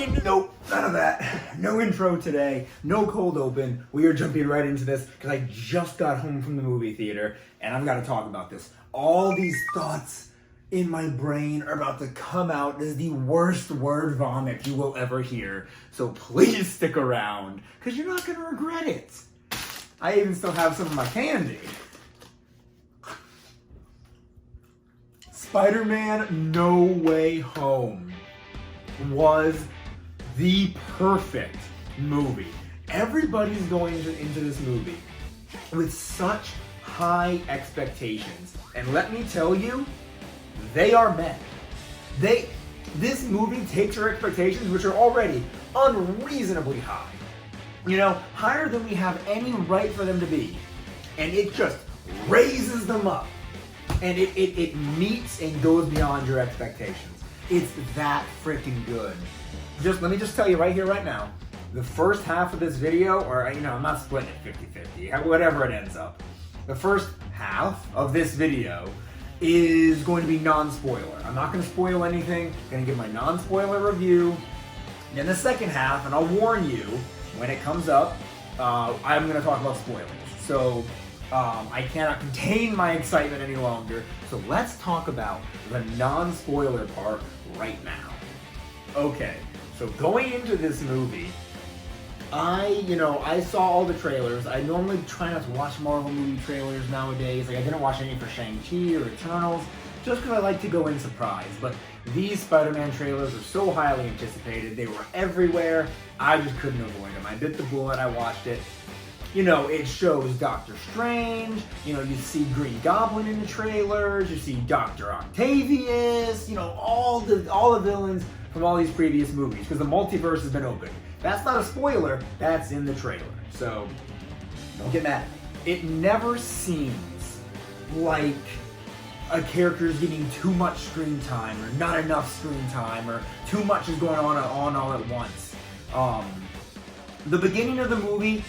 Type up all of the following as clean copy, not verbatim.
mine! Nope, none of that. No intro today, no cold open. We are jumping right into this because I just got home from the movie theater and I've got to talk about this. All these thoughts in my brain are about to come out. This is the worst word vomit you will ever hear. So please stick around because you're not going to regret it. I even still have some of my candy. Spider-Man No Way Home was the perfect movie. Everybody's going into this movie with such high expectations. And let me tell you, they are met. This movie takes your expectations, which are already unreasonably high. You know, higher than we have any right for them to be. And it just raises them up. And it meets and goes beyond your expectations. It's that freaking good. Let me just tell you right here, right now, the first half of this video, or I'm not splitting it 50-50, whatever it ends up. The first half of this video is going to be non-spoiler. I'm not going to spoil anything. I'm going to give my non-spoiler review. Then the second half, and I'll warn you, when it comes up, I'm going to talk about spoilers. So I cannot contain my excitement any longer. So let's talk about the non-spoiler part right now. Okay, so going into this movie, I saw all the trailers. I normally try not to watch Marvel movie trailers nowadays. Like I didn't watch any for Shang-Chi or Eternals, just because I like to go in surprised. But these Spider-Man trailers are so highly anticipated. They were everywhere. I just couldn't avoid them. I bit the bullet. I watched it. It shows Doctor Strange. You see Green Goblin in the trailers. You see Dr. Octavius. All the villains from all these previous movies, because the multiverse has been opened. That's not a spoiler. That's in the trailer. So don't get mad. It never seems like a character is getting too much screen time or not enough screen time or too much is going on all at once. The beginning of the movie,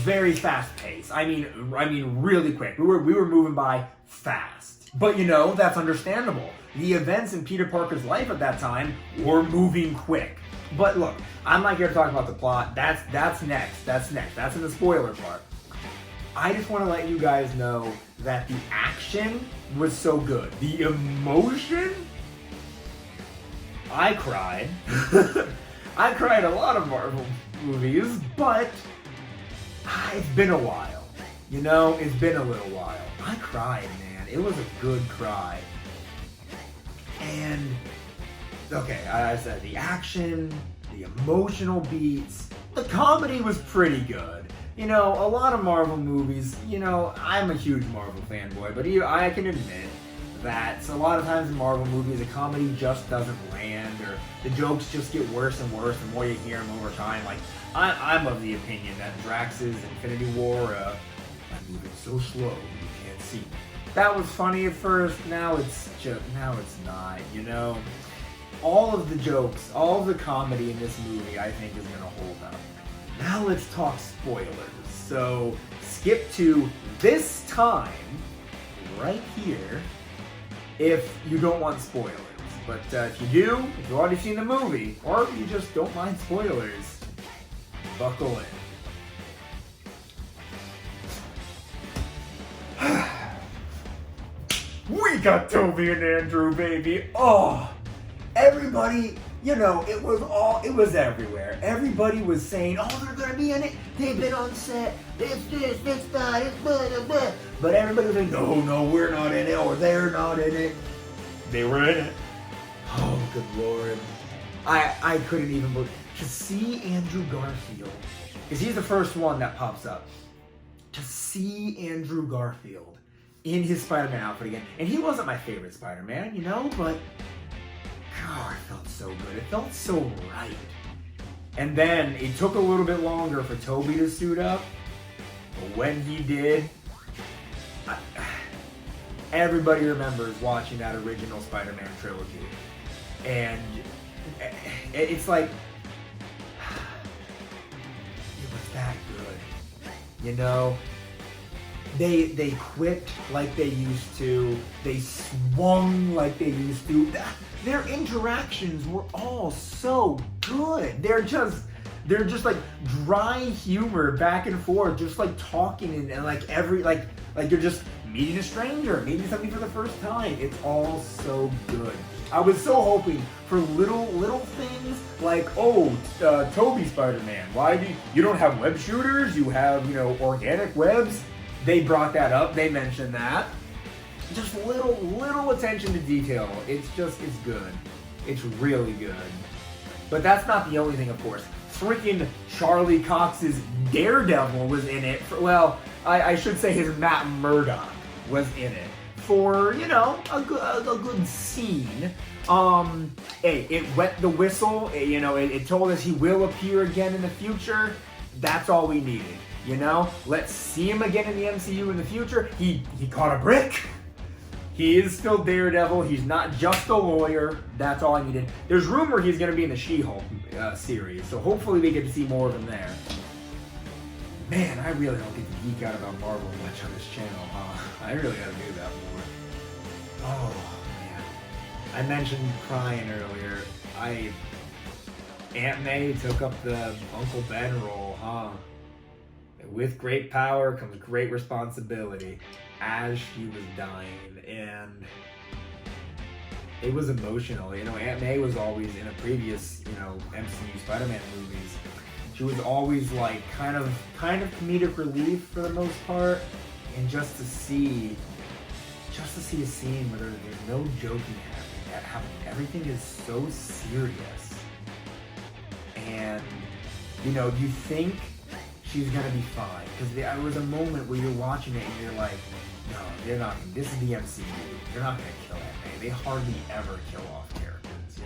very fast paced. I mean really quick. We were moving by fast. But that's understandable. The events in Peter Parker's life at that time were moving quick. But look, I'm not here to talk about the plot. That's next. That's in the spoiler part. I just want to let you guys know that the action was so good. The emotion, I cried. I cried a lot of Marvel movies, but it's been a while. It's been a little while. I cried, man. It was a good cry. And, okay, I said the action, the emotional beats, the comedy was pretty good. A lot of Marvel movies, I'm a huge Marvel fanboy, but I can admit that a lot of times in Marvel movies, the comedy just doesn't land, or the jokes just get worse and worse the more you hear them over time. Like, I'm of the opinion that Drax's Infinity War, I'm moving so slow you can't see me. That was funny at first, now it's not, All of the jokes, all of the comedy in this movie, I think is gonna hold up. Now let's talk spoilers. So, skip to this time, right here, if you don't want spoilers. But if you do, if you've already seen the movie, or if you just don't mind spoilers, buckle in. We got Toby and Andrew, baby. Oh, everybody, it was everywhere. Everybody was saying, oh, they're gonna be in it. They've been on set. This, that, it's blah, blah, blah. But everybody was like, no, we're not in it, or they're not in it. They were in it. Oh, good Lord. I couldn't even believe. To see Andrew Garfield, because he's the first one that pops up. To see Andrew Garfield in his Spider-Man outfit again. And he wasn't my favorite Spider-Man, but God, it felt so good. It felt so right. And then it took a little bit longer for Toby to suit up. But when he did, everybody remembers watching that original Spider-Man trilogy. And it's like, it was that good. They quit like they used to. They swung like they used to. Their interactions were all so good. They're just like dry humor back and forth, just like talking and like you're just meeting a stranger, meeting somebody for the first time. It's all so good. I was so hoping for little things like, Toby Spider-Man, why do you don't have web shooters? You have, organic webs. They brought that up. They mentioned that. Just little attention to detail. It's good. It's really good. But that's not the only thing, of course. Freaking Charlie Cox's Daredevil was in it. I should say his Matt Murdock was in it for, a good scene. Hey, it wet the whistle. It told us he will appear again in the future. That's all we needed. Let's see him again in the MCU in the future. He caught a brick. He is still Daredevil. He's not just a lawyer. That's all I needed. There's rumor he's going to be in the She-Hulk series, so hopefully we get to see more of him there. Man, I really don't get to geek out about Marvel much on this channel, huh? I really got to do that more. Oh, man. I mentioned crying earlier. Aunt May took up the Uncle Ben role, huh? With great power comes great responsibility, as she was dying, and it was emotional. Aunt May was always in a previous, MCU Spider-Man movies. She was always like kind of comedic relief for the most part, and just to see a scene where there's no joking happening. Everything is so serious, and you think she's gonna be fine, because there was a moment where you're watching it and you're like, no, they're not. This is the MCU. They're not gonna kill Aunt May. They hardly ever kill off characters,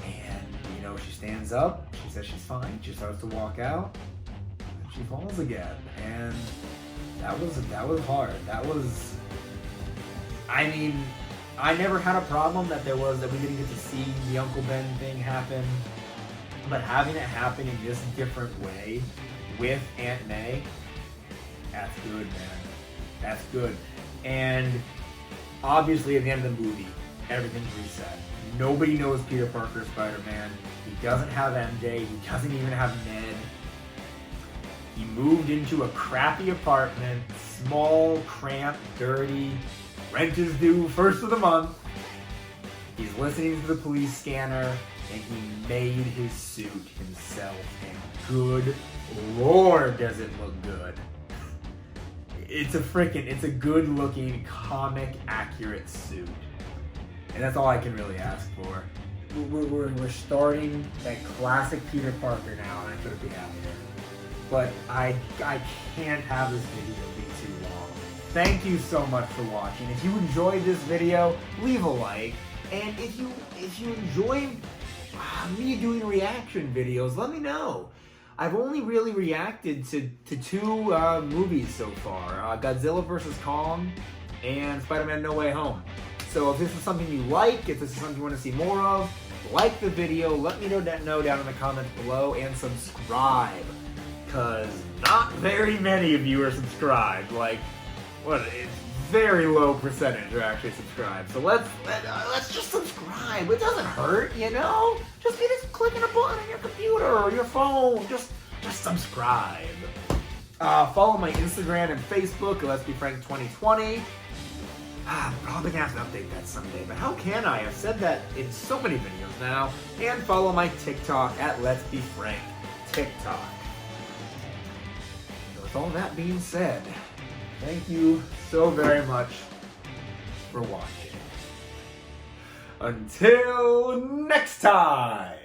And she stands up. She says she's fine. She starts to walk out, and she falls again. And that was hard. I never had a problem that we didn't get to see the Uncle Ben thing happen. But having it happen in this different way with Aunt May, that's good, man. That's good. And obviously at the end of the movie, everything's reset. Nobody knows Peter Parker Spider-Man. He doesn't have MJ. He doesn't even have Ned. He moved into a crappy apartment, small, cramped, dirty. Rent is due first of the month. He's listening to the police scanner. And he made his suit himself, and good lord does it look good. It's a good looking, comic accurate suit. And that's all I can really ask for. We're starting that classic Peter Parker now, and I couldn't be happier. But I can't have this video be too long. Thank you so much for watching. If you enjoyed this video, leave a like. And if you enjoy me doing reaction videos, let me know. I've only really reacted to two movies so far, Godzilla vs. Kong and Spider-Man No Way Home. So if this is something you like, if this is something you want to see more of, like the video, let me know down in the comments below, and subscribe. Because not very many of you are subscribed. It's very low percentage are actually subscribed. So let's just subscribe. It doesn't hurt, Just clicking a button on your computer or your phone. Just subscribe. Follow my Instagram and Facebook, Let's Be Frank 2020. I'm probably gonna have to update that someday, but how can I? I've said that in so many videos now. And follow my TikTok at Let's Be Frank TikTok. So with all that being said, thank you so very much for watching. Until next time!